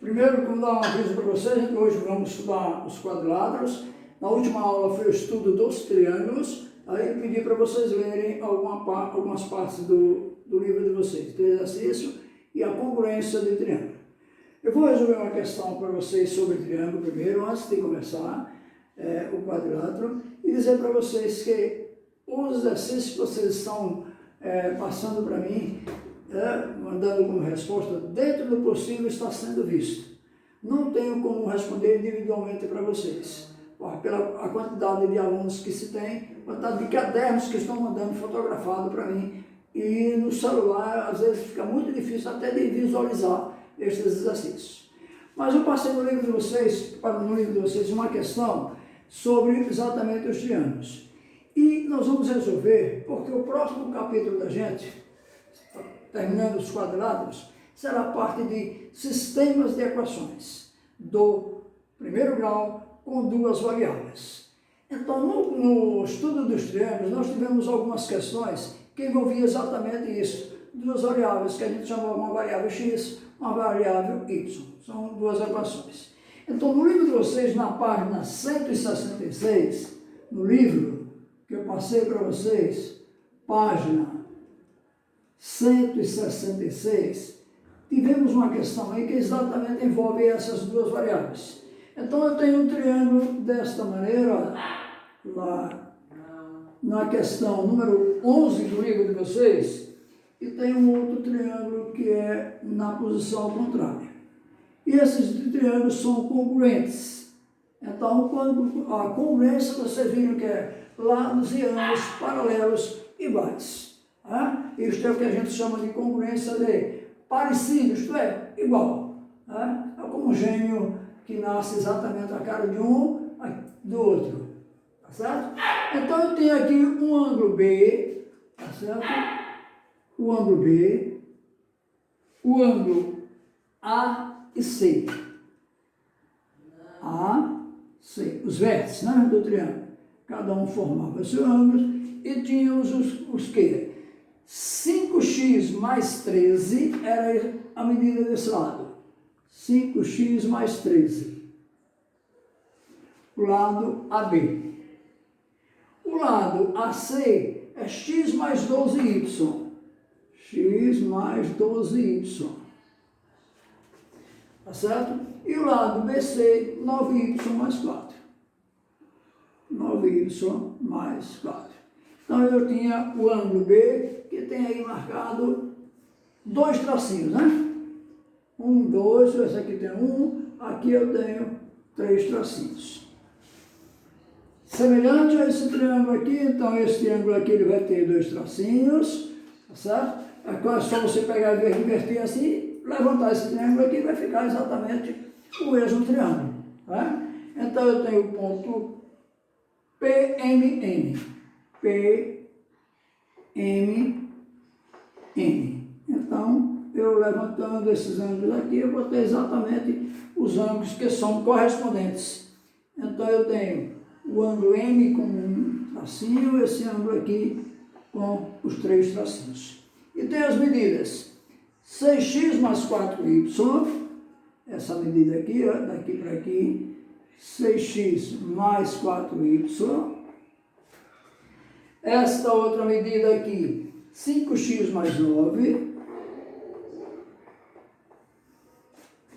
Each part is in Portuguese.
Primeiro, como dar um aviso para vocês, hoje vamos estudar os quadriláteros. Na última aula foi o estudo dos triângulos. Aí eu pedi para vocês lerem algumas partes do livro de vocês, do exercício e a congruência de triângulo. Eu vou resolver uma questão para vocês sobre triângulo primeiro, antes de começar o quadrilátero, e dizer para vocês que os exercícios que vocês estão passando para mim, mandando como resposta, dentro do possível está sendo visto. Não tenho como responder individualmente para vocês, pela quantidade de alunos que se tem, quantidade de cadernos que estão mandando fotografado para mim, e no celular às vezes fica muito difícil até de visualizar estes exercícios. Mas eu passei no livro de vocês, uma questão sobre exatamente os triângulos. E nós vamos resolver, porque o próximo capítulo da gente, terminando os quadriláteros, será parte de sistemas de equações do primeiro grau com duas variáveis. Então, no estudo dos triângulos, nós tivemos algumas questões que envolviam exatamente isso. Duas variáveis, que a gente chama uma variável x, uma variável y. São duas equações. Então, no livro de vocês, na página 166, no livro que eu passei para vocês, página 166, tivemos uma questão aí que exatamente envolve essas duas variáveis. Então, eu tenho um triângulo desta maneira, lá na questão número 11 do livro de vocês, e tem um outro triângulo que é na posição contrária. E esses triângulos são congruentes. Então, quando a congruência, vocês viram que é lados e ângulos paralelos iguais. Isto é o que a gente chama de congruência de parecido, isto é, igual. É como um gêmeo que nasce exatamente a cara de um do outro. Tá certo? Então, eu tenho aqui um ângulo B, tá certo? O ângulo B, o ângulo A e C. A, C. Os vértices, né, do triângulo. Cada um formava o seu ângulo e tínhamos os que? 5x mais 13 era a medida desse lado. 5x mais 13. O lado AB. O lado AC é x mais 12y. X mais 12y. Tá certo? E o lado BC, 9y mais 4. 9y mais 4. Então, eu tinha o ângulo B, que tem aí marcado dois tracinhos, né? 1, 2, esse aqui tem 1, aqui eu tenho 3 tracinhos. Semelhante a esse triângulo aqui, então esse triângulo aqui ele vai ter 2 tracinhos, tá certo? É só você pegar e inverter assim, levantar esse triângulo aqui, vai ficar exatamente o mesmo triângulo. Tá? Então, eu tenho o ponto PMN. PMN. Então, eu levantando esses ângulos aqui, eu vou ter exatamente os ângulos que são correspondentes. Então, eu tenho o ângulo M com um tracinho, esse ângulo aqui com os 3 tracinhos. E tem as medidas 6x mais 4y, essa medida aqui, ó, daqui para aqui, 6x mais 4y. Esta outra medida aqui, 5x mais 9.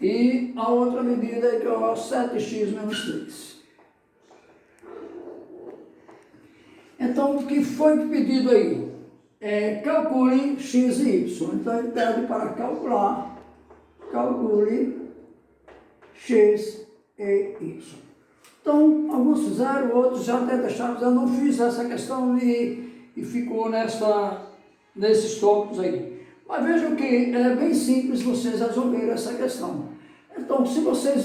E a outra medida é que é 7x menos 3. Então, o que foi pedido aí? Calcule x e y. Então, ele pede para calcular, calcule x e y. Então, alguns fizeram, outros já até deixaram, eu não fiz essa questão e ficou nesses tópicos aí. Mas vejam que é bem simples vocês resolverem essa questão. Então, se vocês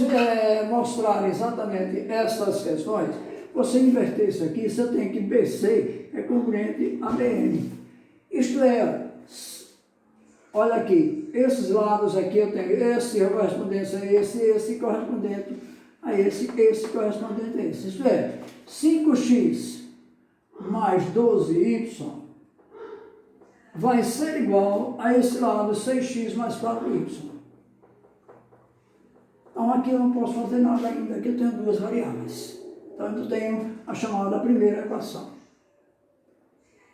mostrarem exatamente essas questões, você inverter isso aqui, você tem que BC é congruente a BN. Isto é, olha aqui, esses lados aqui eu tenho esse correspondente a esse correspondente a esse correspondente a esse. Isto é, 5x mais 12y vai ser igual a esse lado 6x mais 4y. Então aqui eu não posso fazer nada ainda, aqui eu tenho duas variáveis. Então eu tenho a chamada primeira equação.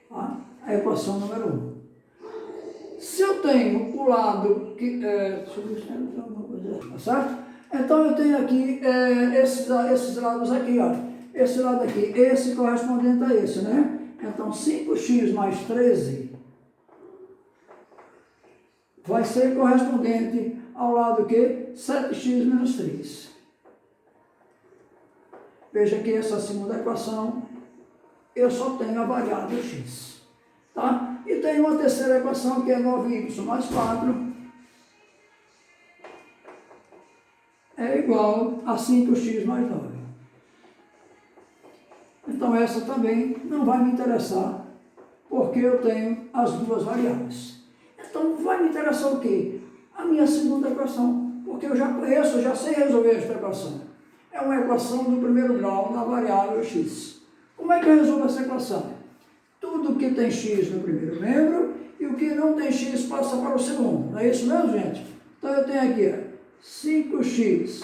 Tá? A equação número 1. Se eu tenho o lado que... deixa eu ver se tem alguma coisa, tá certo? Então eu tenho aqui esses lados aqui, ó. Esse lado aqui, esse correspondente a esse, né? Então 5x mais 13 vai ser correspondente ao lado que 7x menos 3. Veja que essa segunda equação eu só tenho a variável x. Tá? E tem uma terceira equação que é 9y mais 4 é igual a 5x mais 9. Então essa também não vai me interessar, porque eu tenho as duas variáveis. Então vai me interessar o quê? A minha segunda equação, porque eu já conheço, eu já sei resolver esta equação. É uma equação do primeiro grau da variável x. Como é que eu resolvo essa equação? Tudo que tem x no primeiro membro e o que não tem x passa para o segundo. Não é isso mesmo, gente? Então eu tenho aqui, ó, 5x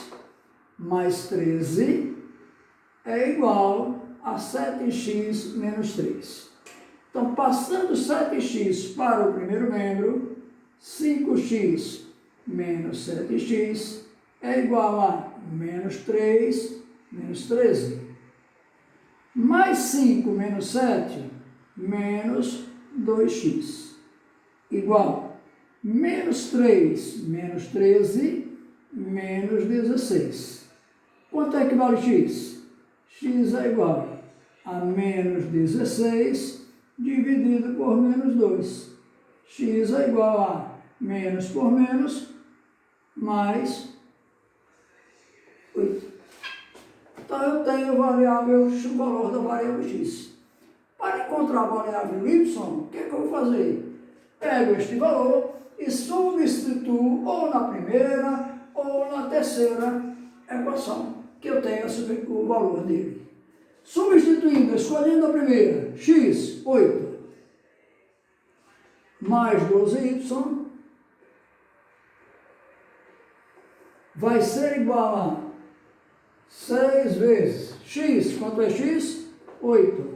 mais 13 é igual a 7x menos 3. Então, passando 7x para o primeiro membro, 5x menos 7x é igual a menos 3 menos 13. Mais 5 menos 7, menos 2x, igual menos 3 menos 13, menos 16. Quanto é que vale x? X é igual a menos 16 dividido por menos 2. X é igual a menos por menos, mais 8. Então eu tenho o valor da variável x. Para encontrar a variável y, o que é que eu vou fazer? Pego este valor e substituo ou na primeira ou na terceira equação, que eu tenho o valor dele. Substituindo, escolhendo a primeira, x, 8, mais 12y, vai ser igual a 6 vezes x, quanto é x? 8,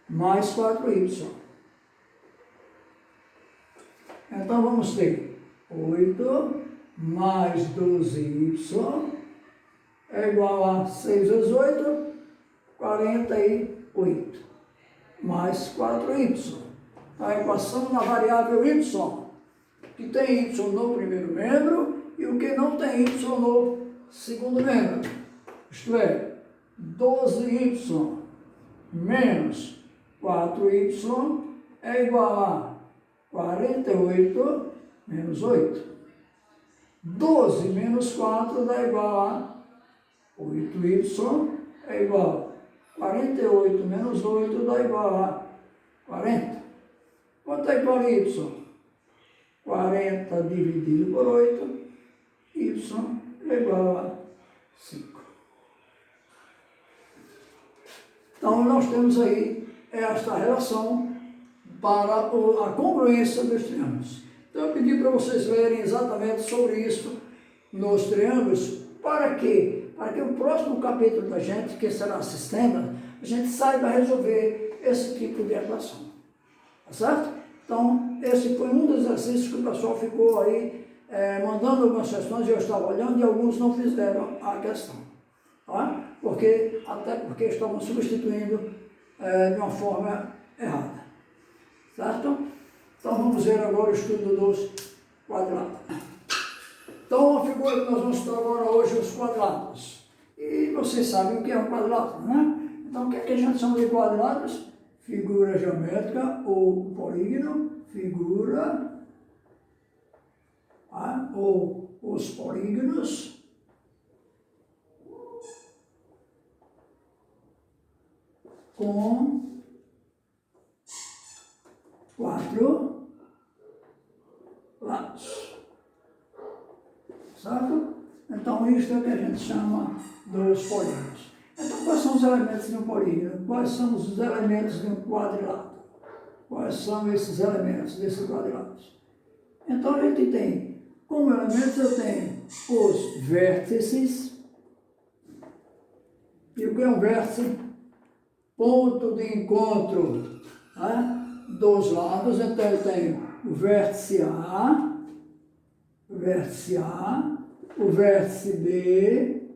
mais 4y. Então vamos ter 8 mais 12y é igual a 6 vezes 8, 48, mais 4y. A equação da variável y, que tem y no primeiro membro e o que não tem y no segundo membro. Isto é, 12y menos 4y é igual a 48 menos 8. 12 menos 4 dá igual a 8y é igual a 48 menos 8 dá igual a 40. Quanto é que vale y? 40 dividido por 8, y é igual a 5. Então nós temos aí esta relação para a congruência dos triângulos. Então eu pedi para vocês lerem exatamente sobre isso nos triângulos, para quê? Para que o próximo capítulo da gente, que será sistema, a gente saiba resolver esse tipo de equação. Tá certo? Então, esse foi um dos exercícios que o pessoal ficou aí mandando algumas questões e eu estava olhando e alguns não fizeram a questão. Tá? Até porque estavam substituindo de uma forma errada. Certo? Então vamos ver agora o estudo dos quadrados. Então a figura que nós vamos estudar agora hoje, os quadrados. E vocês sabem o que é um quadrado, né? Então o que é que a gente chama de quadrados? Figura geométrica ou polígono, figura, tá? Ou os polígonos. Com 4 lados. Certo? Então, isto é o que a gente chama dos polígonos. Então, quais são os elementos de um polígono? Quais são os elementos de um quadrilátero? Quais são esses elementos desse quadrilátero? Então, a gente tem como elementos eu tenho os vértices. E o que é um vértice? Ponto de encontro, né, dos lados. Então eu tenho o vértice A, o vértice B,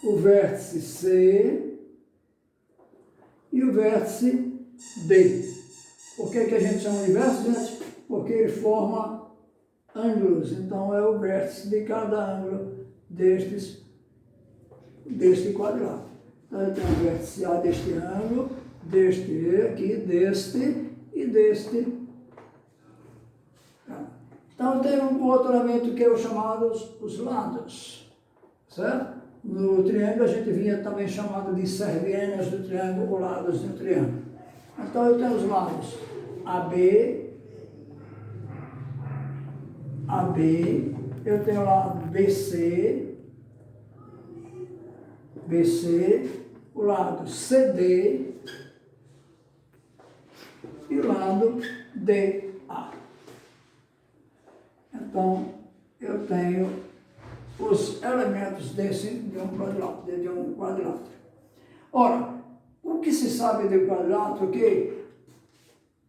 o vértice C e o vértice D. Por que a gente chama de vértice? Porque ele forma ângulos. Então é o vértice de cada ângulo deste quadrado. Então eu tenho o vértice A deste ângulo, deste aqui, deste e deste. Então tem um outro elemento que é o chamado os lados, certo? No triângulo a gente vinha também chamado de servienas do triângulo ou lados do triângulo. Então eu tenho os lados AB, eu tenho o lado BC, o lado CD e o lado DA. Então, eu tenho os elementos de um quadrilátero. Ora, o que se sabe do quadrilátero é que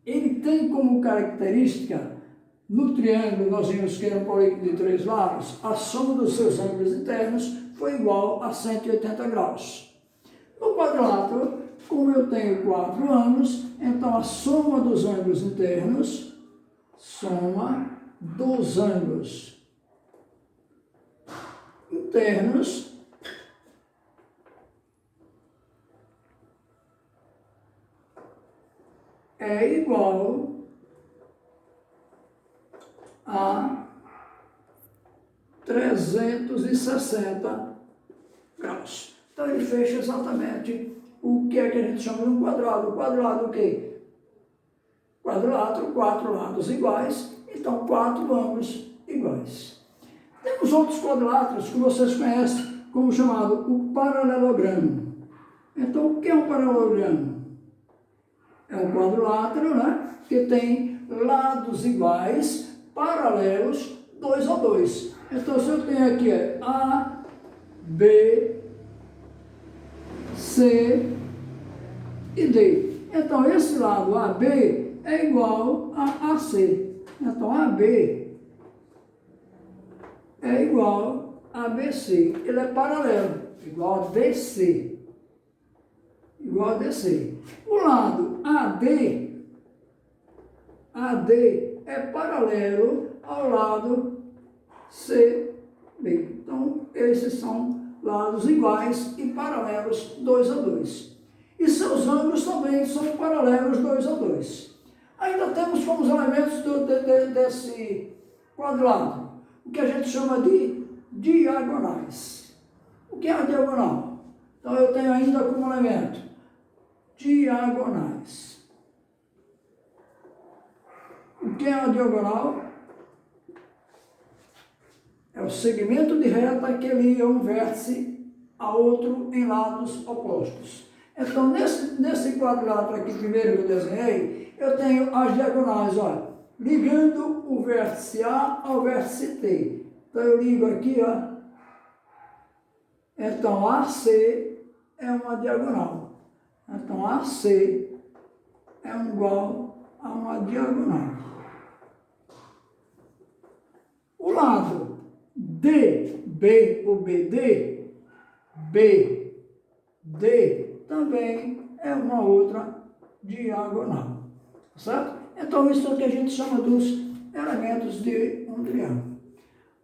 ele tem como característica, no triângulo nós vimos que era um polígono de 3 lados, a soma dos seus ângulos internos foi igual a 180 graus. No quadrilátero, como eu tenho 4 ângulos, então a soma dos ângulos internos, é igual a 360 graus. Então ele fecha exatamente o que é que a gente chama de um quadrado. O quadrado o quê? Quadrilátero, 4 lados iguais, então 4 ângulos iguais. Temos outros quadriláteros que vocês conhecem como chamado o paralelogramo. Então o que é um paralelogramo? É um quadrilátero, né, que tem lados iguais, paralelos, 2 a 2. Então se eu tenho aqui A, B, C e D. Então esse lado AB é igual a AC. Então AB é igual a BC. Ele é paralelo, igual a DC. Igual a DC. O lado AD é paralelo ao lado CB. Então, esses são lados iguais e paralelos 2 a 2. E seus ângulos também são paralelos 2 a 2. Ainda temos como os elementos desse quadrilátero o que a gente chama de diagonais. O que é a diagonal? Então, eu tenho ainda como elemento diagonais. O que é a diagonal? É o segmento de reta que liga um vértice a outro em lados opostos. Então, nesse quadrilátero aqui primeiro que eu desenhei, eu tenho as diagonais, olha, ligando o vértice A ao vértice T. Então, eu ligo aqui, ó. Então, AC é uma diagonal. Então, AC é igual a uma diagonal. O lado DB ou BD, BD também é uma outra diagonal, certo? Então, isso é o que a gente chama dos elementos de um triângulo.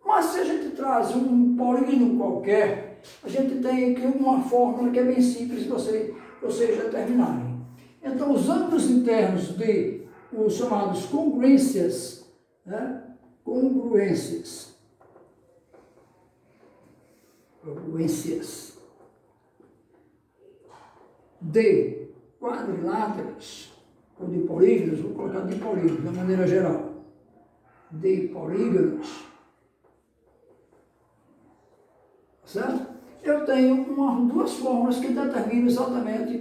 Mas se a gente traz um polígono qualquer, a gente tem aqui uma fórmula que é bem simples de vocês determinarem. Então, os ângulos internos de os chamados congruências, né? Congruências de quadriláteros ou de polígonos, vou colocar de polígonos, de maneira geral, de polígonos, certo? Eu tenho duas fórmulas que determinam exatamente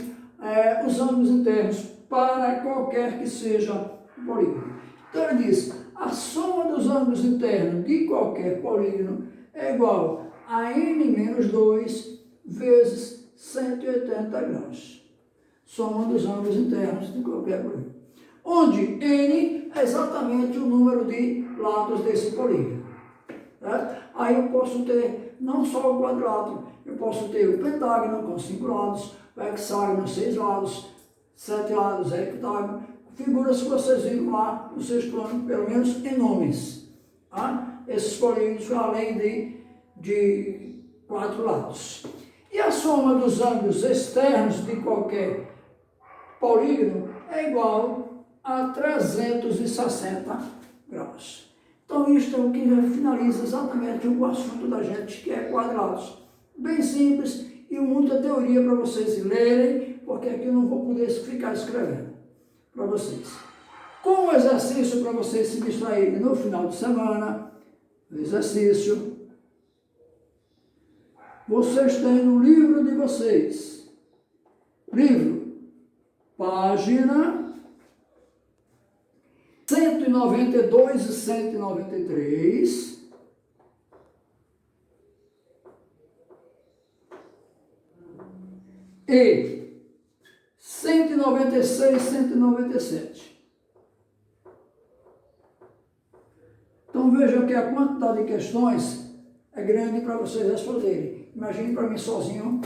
os ângulos internos para qualquer que seja o polígono. Então ele diz, a soma dos ângulos internos de qualquer polígono é igual a n menos 2 vezes 180 graus. Soma dos ângulos internos de qualquer polígono. Onde n é exatamente o número de lados desse polígono. Certo? Aí eu posso ter não só o quadrilátero, eu posso ter o pentágono com 5 lados, o hexágono 6 lados, 7 lados, heptágono, figuras que vocês viram lá no sexto ano, pelo menos em nomes. Tá? Esses polígonos além de 4 lados. E a soma dos ângulos externos de qualquer polígono é igual a 360 graus. Então, isto é o que finaliza exatamente o assunto da gente, que é quadrados. Bem simples e muita teoria para vocês lerem, porque aqui eu não vou poder ficar escrevendo para vocês. Com o exercício para vocês se distraírem no final de semana, o exercício, vocês têm no livro de vocês, livro, página 192 e 193, e 196 e 197. Então vejam que a quantidade de questões é grande para vocês responderem. Imagine para mim sozinho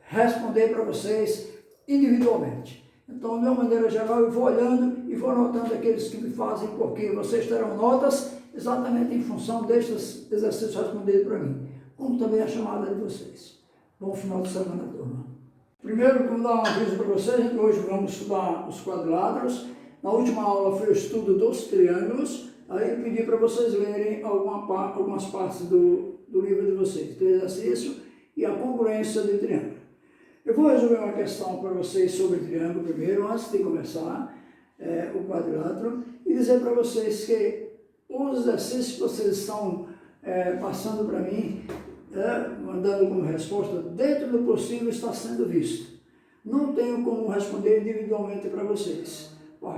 responder para vocês individualmente. Então, de uma maneira geral, eu vou olhando e vou anotando aqueles que me fazem, porque vocês terão notas exatamente em função destes exercícios respondidos para mim, como também a chamada de vocês. Bom final de semana, turma. Primeiro, vou dar um aviso para vocês, hoje vamos estudar os quadriláteros. Na última aula foi o estudo dos triângulos, aí eu pedi para vocês lerem algumas partes do livro de vocês, do exercício e a congruência do triângulo. Eu vou resolver uma questão para vocês sobre triângulo primeiro, antes de começar o quadrilátero, e dizer para vocês que os exercícios que vocês estão passando para mim, mandando como resposta, dentro do possível está sendo visto. Não tenho como responder individualmente para vocês,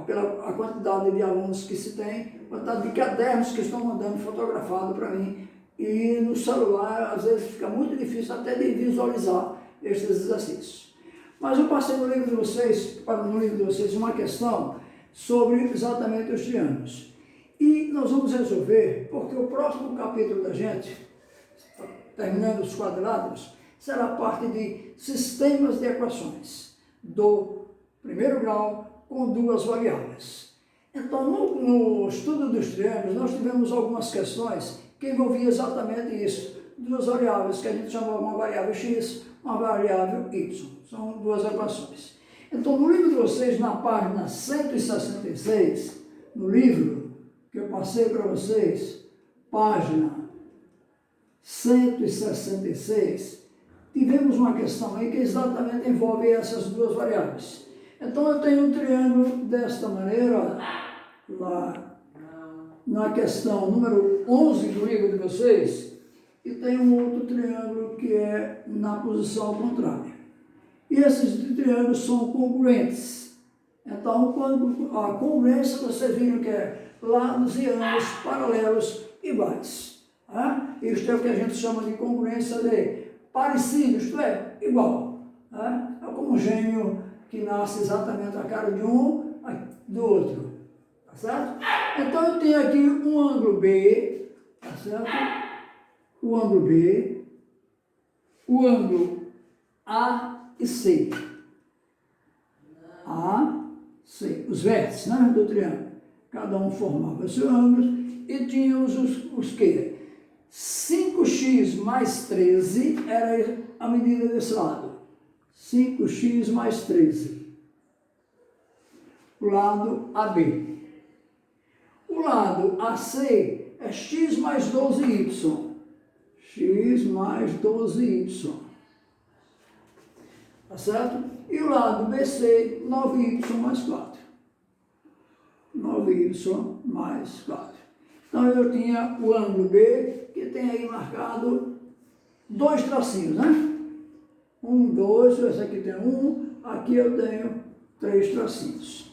pela a quantidade de alunos que se tem, a quantidade de cadernos que estão mandando fotografado para mim, e no celular às vezes fica muito difícil até de visualizar estes exercícios. Mas eu passei no livro de vocês, uma questão sobre exatamente os triângulos. E nós vamos resolver, porque o próximo capítulo da gente, terminando os quadriláteros, será parte de sistemas de equações do primeiro grau com duas variáveis. Então, no estudo dos triângulos, nós tivemos algumas questões que envolviam exatamente isso. Duas variáveis, que a gente chama uma variável x, uma variável y. São duas equações. Então, no livro de vocês, na página 166, no livro que eu passei para vocês, página 166, tivemos uma questão aí que exatamente envolve essas duas variáveis. Então, eu tenho um triângulo desta maneira, lá na questão número 11 do livro de vocês, e tem um outro triângulo que é na posição contrária. E esses triângulos são congruentes. Então, quando a congruência, vocês viram que é lados e ângulos paralelos iguais. Isto é o que a gente chama de congruência de parecido, isto é, igual. É como um gêmeo que nasce exatamente a cara de um do outro. Tá certo? Então, eu tenho aqui um ângulo B, tá certo? O ângulo B, o ângulo A e C. A, C, os vértices, né, do triângulo. Cada um formava seu ângulo e tínhamos os que? 5x mais 13 era a medida desse lado. 5x mais 13. O lado AB. O lado AC é x mais 12y. X mais 12y. Tá certo? E o lado BC, 9y mais 4. 9y mais 4. Então, eu tinha o ângulo B, que tem aí marcado dois tracinhos, né? 1, 2, esse aqui tem 1, aqui eu tenho 3 tracinhos.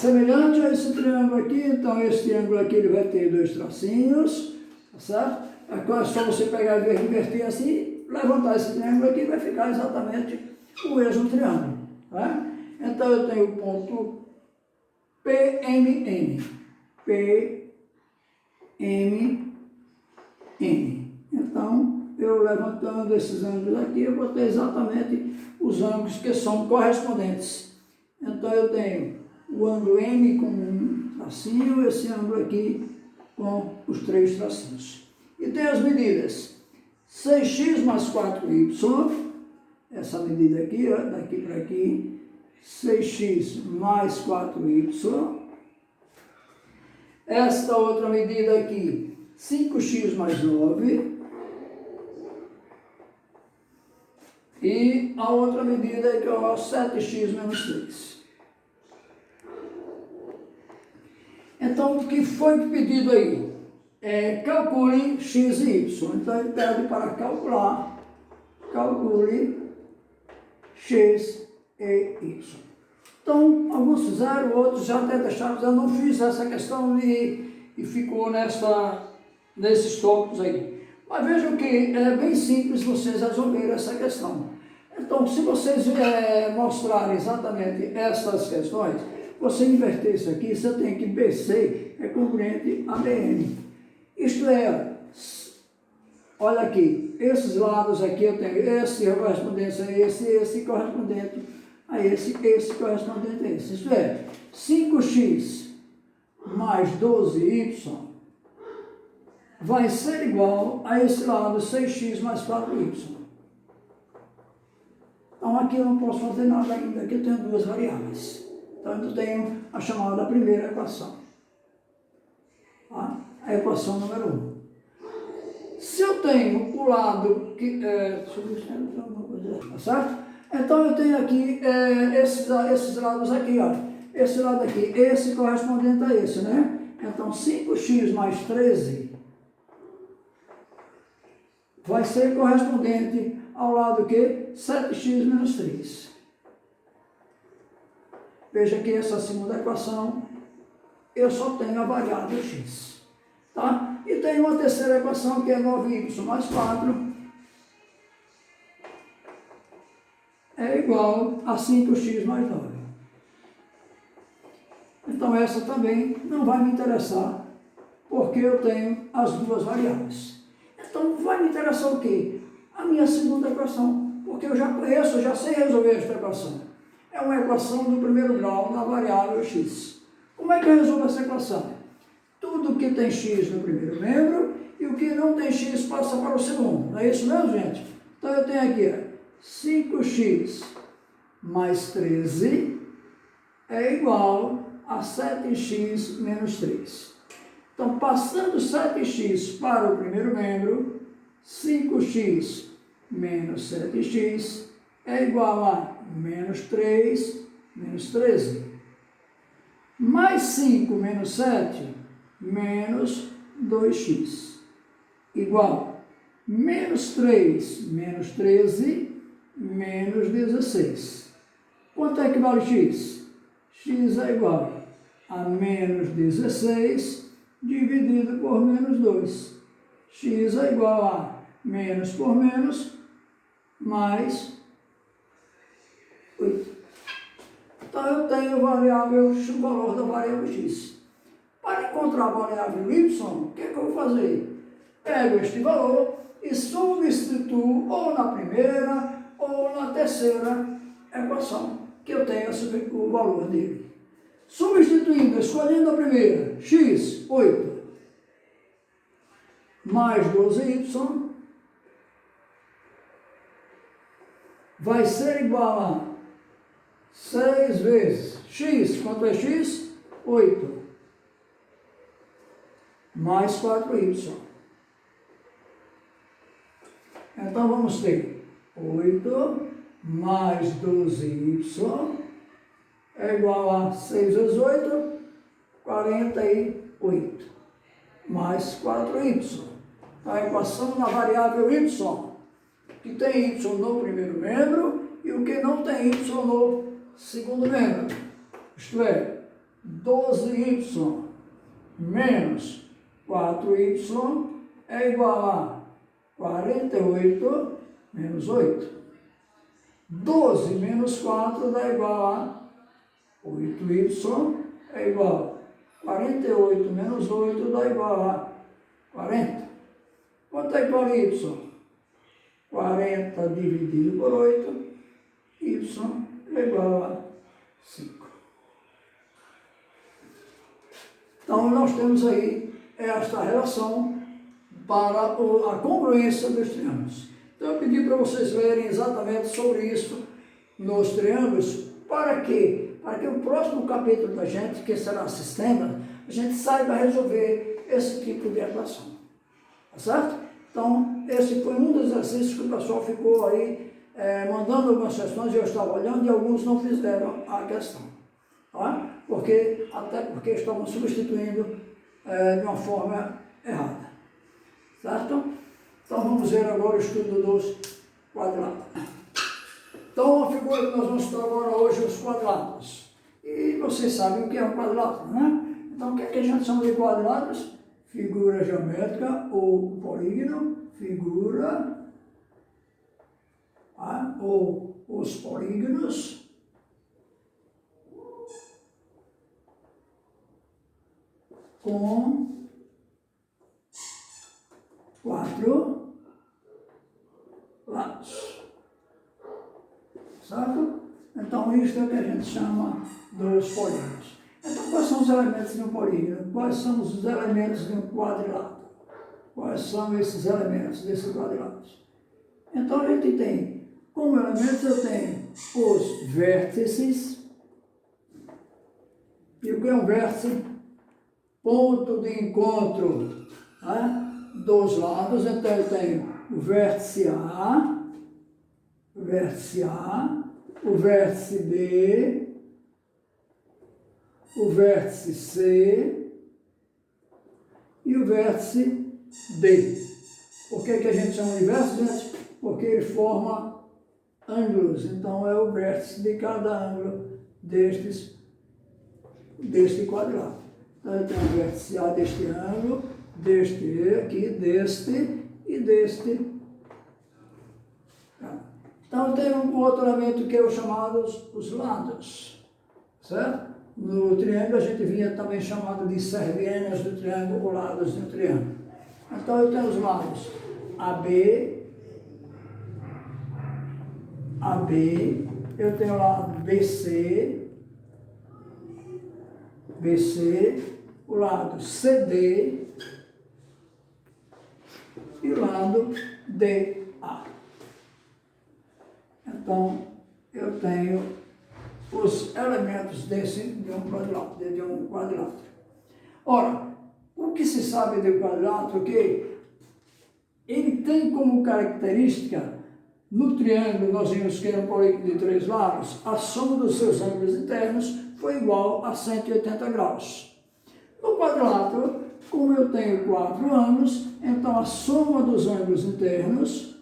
Semelhante a esse triângulo aqui, então esse triângulo aqui ele vai ter dois tracinhos, tá certo? Agora é só você pegar e inverter assim, levantar esse triângulo aqui, vai ficar exatamente o mesmo triângulo, tá? Então eu tenho o ponto PMN, PMN. Então, eu levantando esses ângulos aqui, eu vou ter exatamente os ângulos que são correspondentes. Então, eu tenho o ângulo M com um tracinho, esse ângulo aqui com os três tracinhos. E tem as medidas 6x mais 4y, essa medida aqui, ó, daqui para aqui, 6x mais 4y. Esta outra medida aqui, 5x mais 9. E a outra medida é que é o 7x menos 3. Então, o que foi pedido aí? Calcule x e y. Então, ele pede para calcular, calcule x e y. Então, alguns fizeram, outros já até deixaram, eu não fiz essa questão e ficou nesses tópicos aí. Mas vejam que é bem simples vocês resolverem essa questão. Então, se vocês mostrarem exatamente essas questões, você inverter isso aqui, você tem que BC é congruente a BN. Isto é, olha aqui, esses lados aqui eu tenho esse correspondente a esse correspondente a esse correspondente a esse. Isto é, 5x mais 12y vai ser igual a esse lado 6x mais 4y. Então aqui eu não posso fazer nada ainda, aqui eu tenho duas variáveis. Então eu tenho a chamada primeira equação. Tá? A equação número 1. Se eu tenho o lado que... deixa eu ver se tem alguma coisa, tá certo? Então eu tenho aqui esses lados aqui, ó. Esse lado aqui, esse correspondente a esse, né? Então 5x mais 13 vai ser correspondente ao lado que 7x menos 3. Veja que essa segunda equação, eu só tenho a variável x. Tá? E tem uma terceira equação que é 9y mais 4 é igual a 5x mais 9. Então essa também não vai me interessar, porque eu tenho as duas variáveis. Então vai me interessar o quê? A minha segunda equação, porque eu já conheço, eu já sei resolver esta equação. É uma equação do primeiro grau na variável x. Como é que eu resolvo essa equação? Tudo que tem x no primeiro membro e o que não tem x passa para o segundo. Não é isso mesmo, gente? Então eu tenho aqui, ó, 5x mais 13 é igual a 7x menos 3. Então, passando 7x para o primeiro membro, 5x menos 7x é igual a menos 3 menos 13. Mais 5 menos 7, menos 2x. Igual menos 3 menos 13, menos 16. Quanto é que vale x? X é igual a menos 16 dividido por menos 2. X é igual a menos por menos, mais 8. Então, eu tenho o valor da variável x. Para encontrar a variável y, o que é que eu vou fazer? Pego este valor e substituo ou na primeira ou na terceira equação, que eu tenho o valor dele. Substituindo, escolhendo a primeira, x, 8, mais 12y, vai ser igual a 6 vezes x, quanto é x? 8, mais 4y. Então vamos ter 8 mais 12y é igual a 6 vezes 8, 48, mais 4y. A equação da variável y, que tem y no primeiro membro e o que não tem y no segundo membro. Isto é, 12y menos 4y é igual a 48 menos 8. 12 menos 4 dá igual a 8y é igual a 48 menos 8 dá igual a 40. Quanto é igual a y? 40 dividido por 8, y é igual a 5. Então, nós temos aí esta relação para a congruência dos triângulos. Então, eu pedi para vocês lerem exatamente sobre isso nos triângulos. Para quê? Para que o próximo capítulo da gente, que será sistema, a gente saiba resolver esse tipo de equação. Tá certo? Então, esse foi um dos exercícios que o pessoal ficou aí mandando algumas questões, e eu estava olhando e alguns não fizeram a questão. Tá? Até porque estavam substituindo de uma forma errada. Certo? Então, vamos ver agora o estudo dos quadrados. Então, a figura que nós vamos estudar agora hoje, os quadrados. E vocês sabem o que é um quadrado, né? Então, o que é que a gente chama de quadrados? Figura geométrica ou polígono, figura, ou os polígonos, com 4 lados. Certo? Então, isso é o que a gente chama dos polígonos. Então, quais são os elementos de um polígono? Quais são os elementos de um quadrado? Quais são esses elementos desses quadrados? Então, a gente tem, como elementos, eu tenho os vértices. E o que é um vértice? Ponto de encontro, né, dos lados. Então, eu tenho o vértice A, o vértice B, o vértice C e o vértice D. Por que a gente chama de vértice, gente? Porque ele forma ângulos. Então, é o vértice de cada ângulo deste quadrado. Então, eu tenho o vértice A deste ângulo, deste aqui, deste e deste. Então, eu tenho um outro elemento que é o chamado os lados, certo? No triângulo, a gente vinha também chamado de servienas do triângulo ou lados do triângulo. Então, eu tenho os lados AB, eu tenho o lado BC, o lado CD e o lado DA. Então, eu tenho os elementos de um quadrilátero. Ora, o que se sabe do quadrilátero é que ele tem como característica, no triângulo nós vimos que era um polígono de 3 lados, a soma dos seus ângulos internos foi igual a 180 graus. No quadrilátero, como eu tenho 4 ângulos, então a soma dos ângulos internos,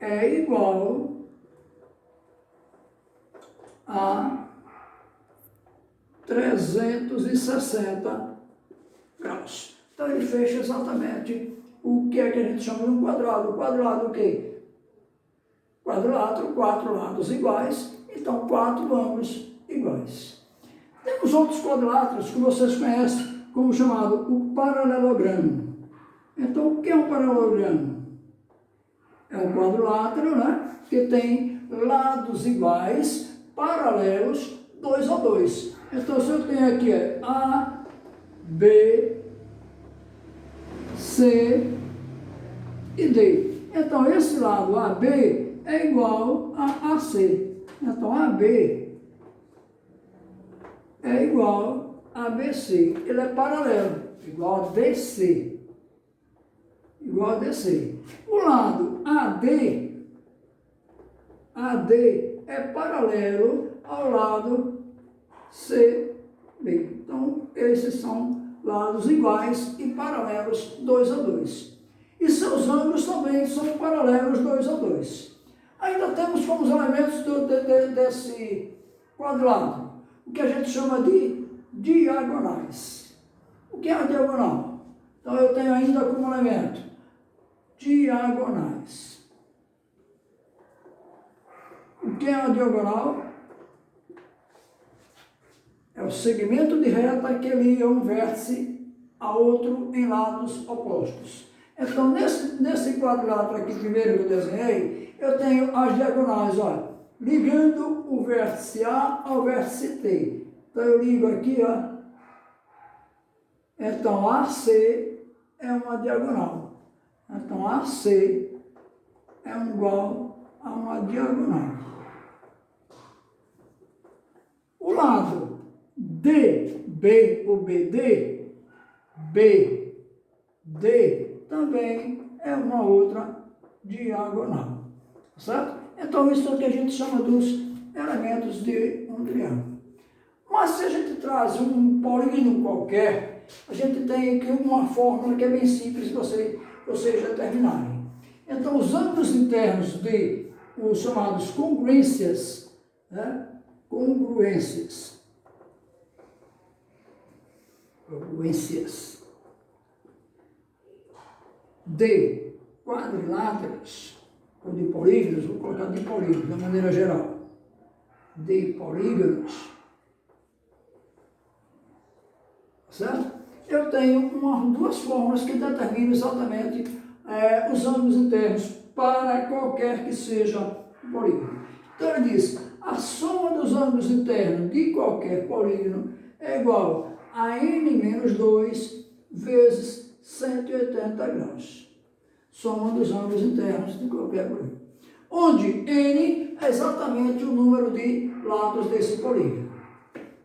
é igual a 360 graus. Então, ele fecha exatamente o que é que a gente chama de um quadrado. O quadrado o quê? Quadrilátero, 4 lados iguais, então 4 ângulos iguais. Temos outros quadriláteros que vocês conhecem como chamado o paralelogramo. Então, o que é um paralelogramo? É um quadrilátero, né, que tem lados iguais, paralelos, 2 a 2. Então, se eu tenho aqui A, B, C e D. Então, esse lado AB é igual a AC. Então, AB é igual a BC. Ele é paralelo, igual a DC. Igual a DC. O lado AD é paralelo ao lado CD. Então, esses são lados iguais e paralelos 2 a 2. E seus ângulos também são paralelos 2 a 2. Ainda temos como os elementos desse quadrado o que a gente chama de diagonais. O que é a diagonal? Então eu tenho ainda como elemento diagonais. O que é a diagonal? É o segmento de reta que liga um vértice a outro em lados opostos. Então, nesse quadrado aqui primeiro que eu desenhei, eu tenho as diagonais, olha, ligando o vértice A ao vértice T. Então, eu ligo aqui, ó. Então, AC é uma diagonal. Então, AC é igual a uma diagonal. O lado DB, o BD, BD, também é uma outra diagonal, certo? Então, isso é o que a gente chama dos elementos de um triângulo. Mas se a gente traz um polígono qualquer, a gente tem aqui uma fórmula que é bem simples de vocês determinarem. Então, os ângulos internos de os chamados congruências, né? Congruências de quadriláteros, ou de polígonos, vou colocar de polígonos, de maneira geral, de polígonos, certo? Eu tenho duas fórmulas que determinam exatamente os ângulos internos para qualquer que seja polígono. Então ele diz, a soma dos ângulos internos de qualquer polígono é igual a n menos 2 vezes 180 graus. Soma dos ângulos internos de qualquer polígono. Onde n é exatamente o número de lados desse polígono.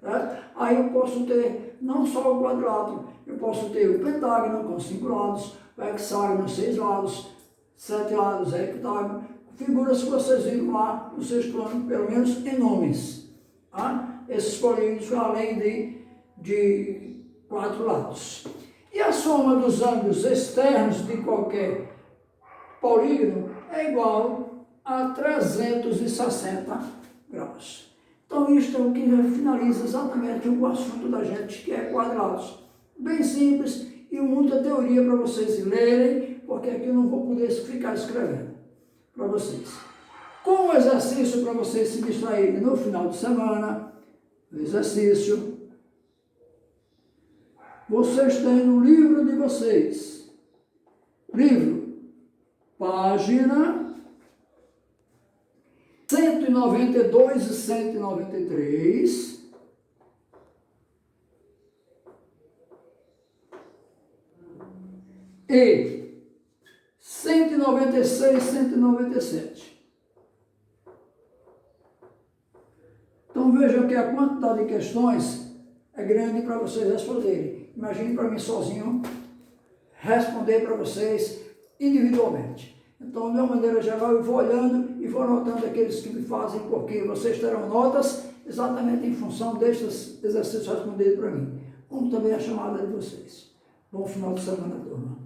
Certo? Aí eu posso ter não só o quadrilátero, eu posso ter o pentágono com 5 lados, o hexágono 6 lados, 7 lados, heptágono, figuras que vocês viram lá no sexto ano, pelo menos em nomes. Tá? Esses polígonos além de 4 lados. E a soma dos ângulos externos de qualquer polígono é igual a 360 graus. Então, isto é o que finaliza exatamente o assunto da gente, que é quadrados. Bem simples e muita teoria para vocês lerem, porque aqui eu não vou poder ficar escrevendo para vocês. Com o exercício para vocês se distraírem no final de semana, o exercício, vocês têm no livro de vocês, livro, página 192 e 193, e 196 e 197. Então vejam que a quantidade de questões é grande para vocês responderem. Imagine para mim sozinho responder para vocês individualmente. Então, de uma maneira geral, eu vou olhando e vou anotando aqueles que me fazem, porque vocês terão notas exatamente em função destes exercícios respondidos para mim, como também a chamada de vocês. Bom final de semana, turma.